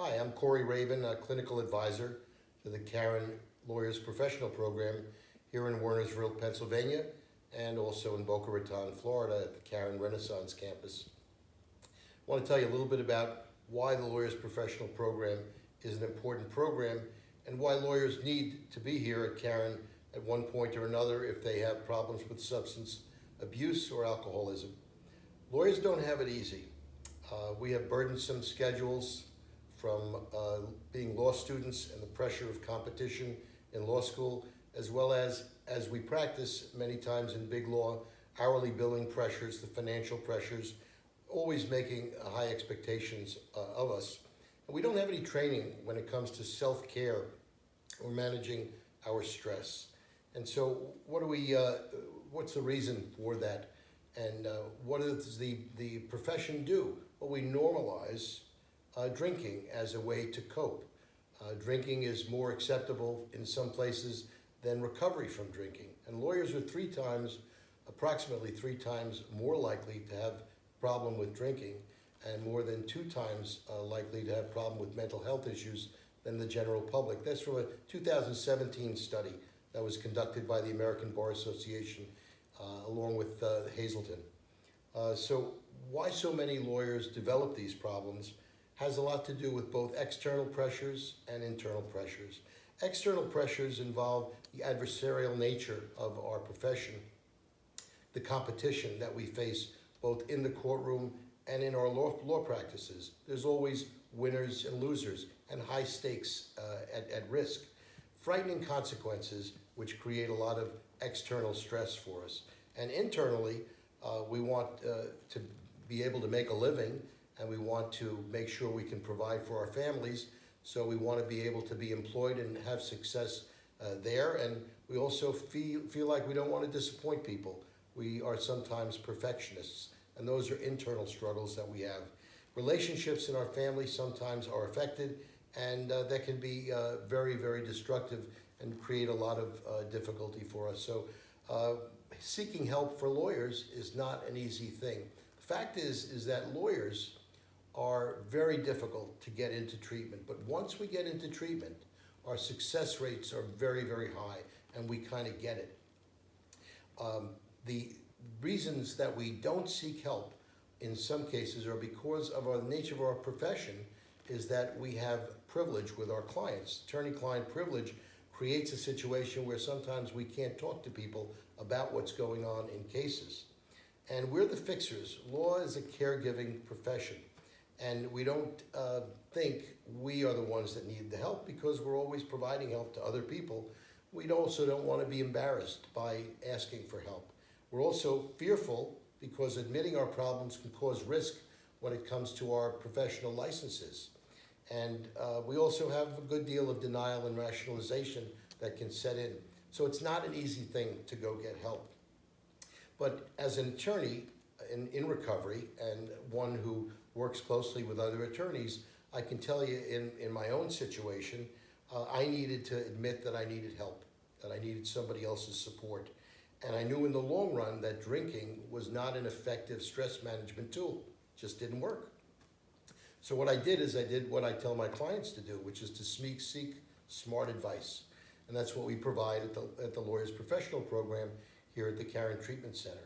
Hi, I'm Corey Rabin, a clinical advisor to the Caron Lawyers Professional Program here in Wernersville, Pennsylvania, and also in Boca Raton, Florida at the Caron Renaissance campus. I want to tell you a little bit about why the Lawyers Professional Program is an important program and why lawyers need to be here at Caron at one point or another if they have problems with substance abuse or alcoholism. Lawyers don't have it easy. We have burdensome schedules from being law students and the pressure of competition in law school, as well as we practice many times in big law, hourly billing pressures, the financial pressures, always making high expectations of us. And we don't have any training when it comes to self-care or managing our stress. And so what's the reason for that? And what does the profession do? Well, we normalize drinking as a way to cope. Drinking is more acceptable in some places than recovery from drinking. And lawyers are approximately three times more likely to have a problem with drinking and more than 2 times likely to have a problem with mental health issues than the general public. That's from a 2017 study that was conducted by the American Bar Association along with Hazelton. So why so many lawyers develop these problems has a lot to do with both external pressures and internal pressures. External pressures involve the adversarial nature of our profession, the competition that we face both in the courtroom and in our law practices. There's always winners and losers and high stakes at risk. Frightening consequences which create a lot of external stress for us. And internally, we want to be able to make a living, and we want to make sure we can provide for our families. So we want to be able to be employed and have success there. And we also feel like we don't want to disappoint people. We are sometimes perfectionists, and those are internal struggles that we have. Relationships in our family sometimes are affected, and that can be very, very destructive and create a lot of difficulty for us. So seeking help for lawyers is not an easy thing. The fact is that lawyers are very difficult to get into treatment, but once we get into treatment, our success rates are very, very high, and we kind of get it. The reasons that we don't seek help in some cases are because of the nature of our profession is that we have privilege with our clients. Attorney-client privilege creates a situation where sometimes we can't talk to people about what's going on in cases. And we're the fixers. Law is a caregiving profession. And we don't think we are the ones that need the help because we're always providing help to other people. We also don't want to be embarrassed by asking for help. We're also fearful because admitting our problems can cause risk when it comes to our professional licenses. And we also have a good deal of denial and rationalization that can set in. So it's not an easy thing to go get help. But as an attorney in recovery and one who works closely with other attorneys, I can tell you in my own situation, I needed to admit that I needed help, that I needed somebody else's support. And I knew in the long run that drinking was not an effective stress management tool. It just didn't work. So what I did is I did what I tell my clients to do, which is to seek smart advice. And that's what we provide at the Lawyers Professional Program here at the Caron Treatment Center.